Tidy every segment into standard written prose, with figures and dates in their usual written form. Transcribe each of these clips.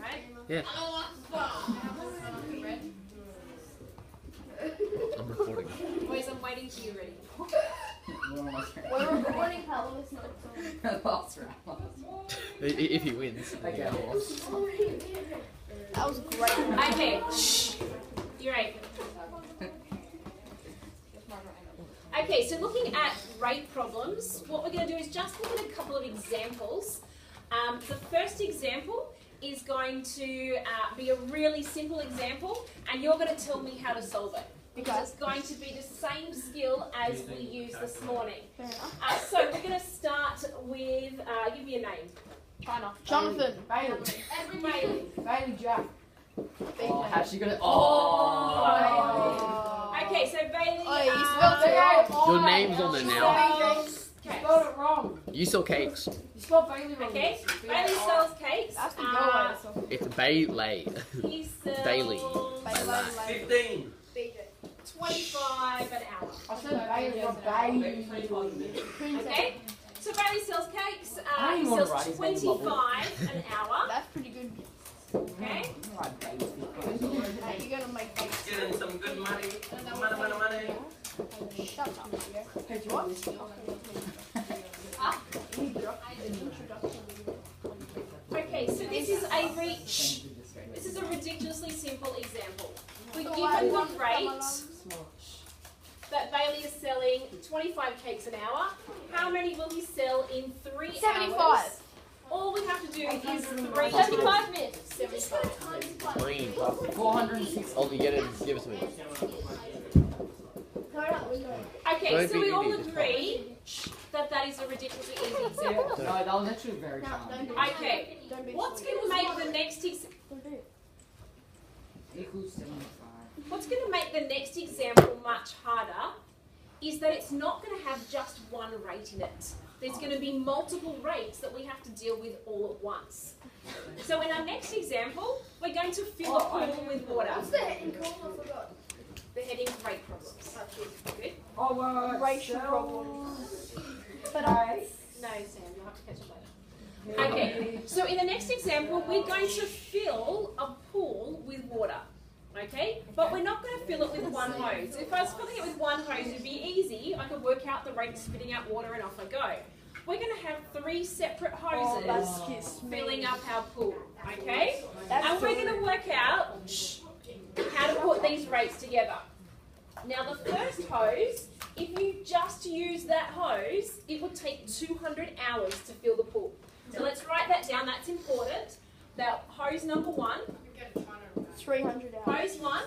Right? Yeah. I'm recording. Boys, I'm waiting till you're ready. We're recording Carlos, not Last round. If he wins. Okay. That was great. Okay, shh. You're right. Okay, so looking at rate problems, what we're going to do is just look at a couple of examples. The first example is going to be a really simple example, and you're going to tell me how to solve it. Because it's going to be the same skill as we used this morning. So we're going to start with, give me a name. Jonathan. Bailey Jack. Oh, how's she gonna? Okay, so Bailey. Oh, you spelled it wrong. Your name's on there now. You spelled it wrong. You sell cakes. You spelled Bailey wrong. Okay, Bailey sells cakes. That's the go way. It's Bailey. He sells Bailey. 15. 25 an hour. I said Bailey, not Bailey. Okay, so Bailey sells cakes. I He don't wanna sells write his name 25 an hour. That's pretty good. Okay. Hey, you're gonna make cakes. Getting some good money. Money. Shut up. Hey, do you want this? Okay, so this is a ridiculously simple example. We're given the rate that Bailey is selling 25 cakes an hour. How many will he sell in 3 hours? 75. All we have to do is 75 minutes. 75. Green. 460. Oh, you get it. Give it to me. Okay, so we all agree that that is a ridiculously easy example. No, that was actually very challenging. Okay, what's going to make the next Equals 75. What's going to make the next example much harder is that it's not going to have just one rate in it. There's going to be multiple rates that we have to deal with all at once. So in our next example, we're going to fill a pool with water. What's the heading called? I forgot. The heading's rate problems. Good? Oh, Racial problems. But No, Sam, you'll have to catch up later. Okay, so in the next example, we're going to fill a pool with water. Okay, but we're not going to fill it with one hose. If I was filling it with one hose, it'd be easy. I could work out the rate of spitting out water and off I go. We're going to have 3 separate hoses filling up our pool. Okay, and we're going to work out how to put these rates together. Now the first hose, if you just use that hose, it would take 200 hours to fill the pool. So let's write that down, that's important. That hose number 1, 300 hours. hose 1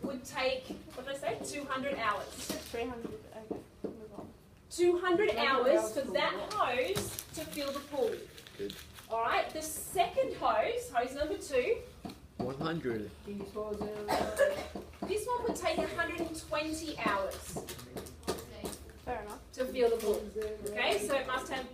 would take, what did I say, 200 hours. 300. Okay. Move on. 200 hours for that hose to fill the pool. Good. Alright, the second hose, hose number 2, 100. this one would take 120 hours Fair enough. to fill the pool. Okay, so it must have,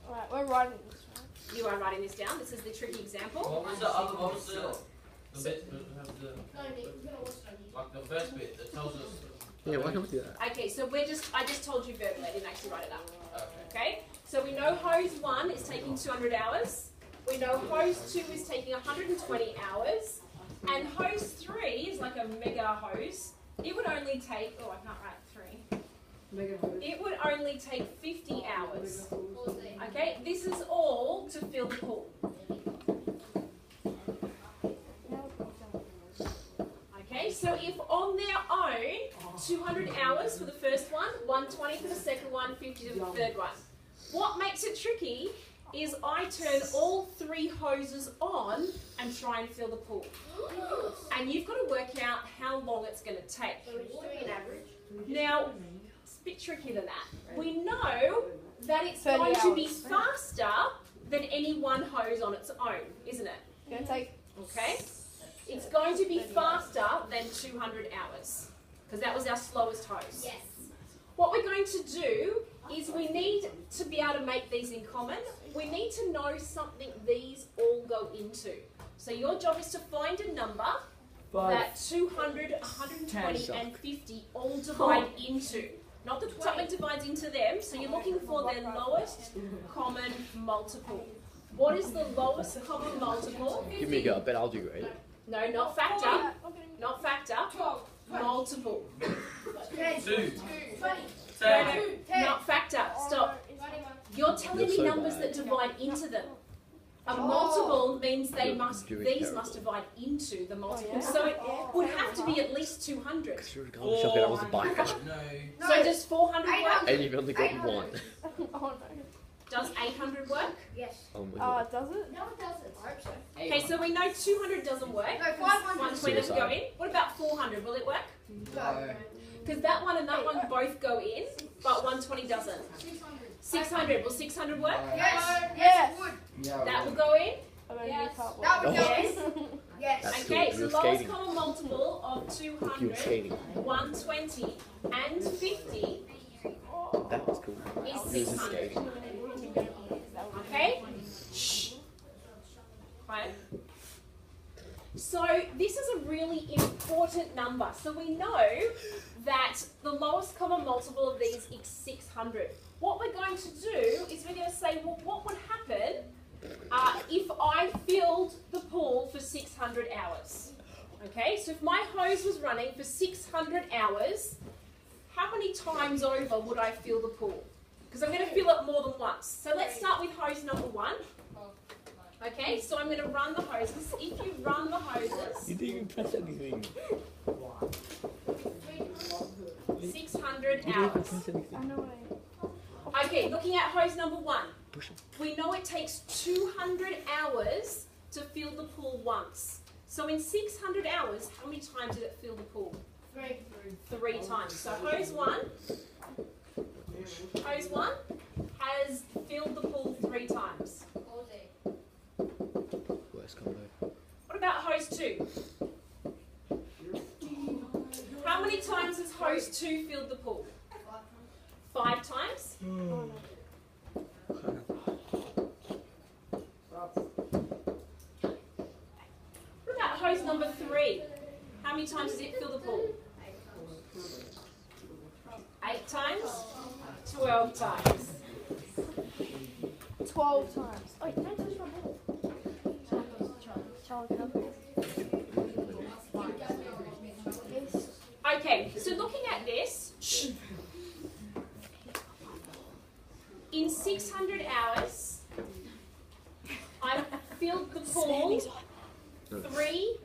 Alright, we're writing this, right? you are writing this down, this is the tricky example. What was the other one still? The bit that has the, like the first bit that tells us. Yeah, why can't we do that? Okay, so I just told you verbally, I didn't actually write it up. Okay. Okay, so we know hose 1 is taking 200 hours, we know hose 2 is taking 120 hours, and hose 3 is like a mega hose. It would only take, oh I can't write 3. It would only take 50 hours. Okay, this is all to fill the pool. Okay, so if on their own, 200 hours for the first one, 120 for the second one, 50 for the third one. What makes it tricky is I turn all 3 hoses on and try and fill the pool. And you've got to work out how long it's going to take. Now, it's a bit trickier than that. We know that it's 30 going to be hours. faster than any one hose on its own, isn't it? Gonna take. Okay? It's going to be faster than 200 hours, because that was our slowest hose. Yes. What we're going to do is we need to be able to make these in common. We need to know something these all go into. So your job is to find a number that 200, 120 and 50 all divide into. Not that something divides into them, so you're looking for their lowest common multiple. What is the lowest common multiple? Give me a go. I bet I'll do great. No, not factor. Not factor. Multiple. 2. No, not factor. Stop. You're telling You're me so numbers bad. that divide into them. A multiple means they You're must, doing these terrible. must divide into the multiple. So it would have to be at least 200. Because you were going to shop and I was a biker. No. So does 400 work? And you've only got one. Oh no. Does 800 work? Yes. Oh my god. Does it? No, it doesn't. I hope so. Okay, so we know 200 doesn't work. No, 500. 120 doesn't go in. What about 400? Will it work? No. Because that one and that one both go in, but 120 doesn't. 600. Will 600 work? Yes. Yes. It would. Yeah. That will go in. Yes. Can't That would Oh. Yes. Yes. That's Okay, cool. so You're lowest skating. common multiple of You 200, were skating. 120, and 50 That was cool. is You was 600. skating. Okay? Shh. Quiet. So this is a really important number. So we know that the lowest common multiple of these is 600. What we're going to do is we're going to say, well, what would happen if I filled the pool for 600 hours? Okay, so if my hose was running for 600 hours, how many times over would I fill the pool? Because I'm going to fill it more than once. So let's start with hose number 1. Okay, so I'm going to run the hoses. If you run the hoses, You didn't even press anything. 600 You didn't even hours. press anything. I know. Okay, looking at hose number 1. Push it. We know it takes 200 hours to fill the pool once. So in 600 hours, how many times did it fill the pool? 3 times. So hose 1 has filled the pool 3 times. Worst combo. What about hose 2? How many times has hose 2 filled the pool? 5 times? What about hose number 3? How many times does it fill the pool? 8 times? 12 times. 12 times. Oh, don't touch my ball. Charlie, come here. Yes. Okay, so looking at this, in 600 hours, I filled the pool 3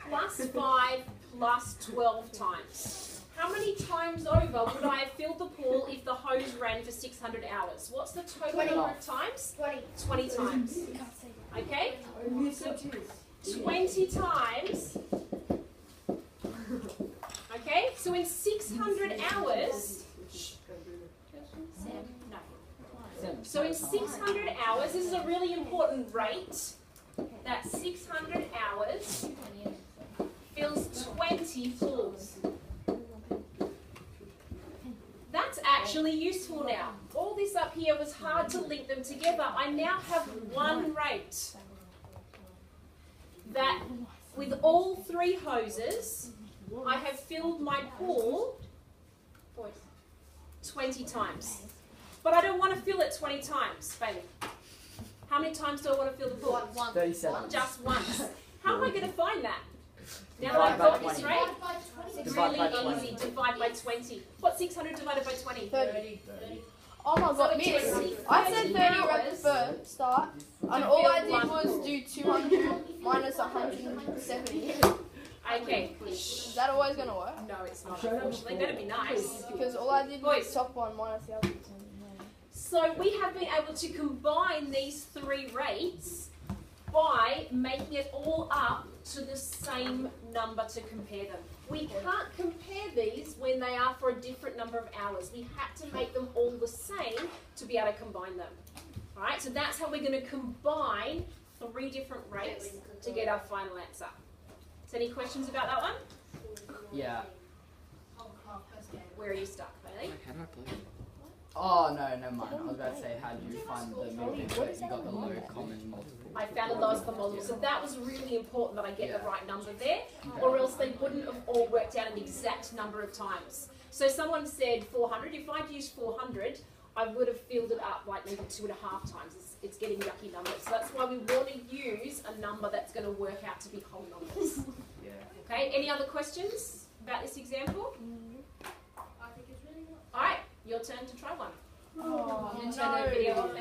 plus 5 plus 12 times. How many times over would I have filled the pool if the hose ran for 600 hours? What's the total 20. number of times? 20. 20 times. Okay? So 20 times. Okay? So in 600 hours. No. So in 600 hours, this is a really important rate. That 600 hours fills 20 pools. That's actually useful now. All this up here was hard to link them together. I now have one rate that with all 3 hoses, I have filled my pool 20 times. But I don't want to fill it 20 times, Bailey. How many times do I want to fill the pool? 37. Just once. How am I going to find that? Now that Divide I've by got this 20. rate, Divide Divide by really 20. easy. Divide by 20. What's 600 divided by 20? 30. Oh my god, So miss. 20 I said 30 right at hours. the first start, and all I did was do 200 minus 170. Okay. Is that always going to work? No, it's not. Unfortunately, that'd be nice. Because all I did was Boys. top one minus the other. So we have been able to combine these 3 rates by making it all up to the same number to compare them. We can't compare these when they are for a different number of hours. We had to make them all the same to be able to combine them. Alright, so that's how we're going to combine 3 different rates to get our final answer. So any questions about that one? Yeah. Where are you stuck, Bailey? How do I play? Oh, no, never mind. I was about to say, how do you find the middle bit where you got the low common multiple? I found the lowest common multiple. So that was really important that I get the Yeah. right number there, or else they wouldn't have all worked out an exact number of times. So someone said 400. If I'd used 400, I would have filled it up like maybe 2.5 times it's getting yucky numbers. So that's why we want to use a number that's going to work out to be whole numbers. Yeah. Okay, any other questions about this example? I think it's really Alright, your turn to try one. Oh, I'm going to turn the video off.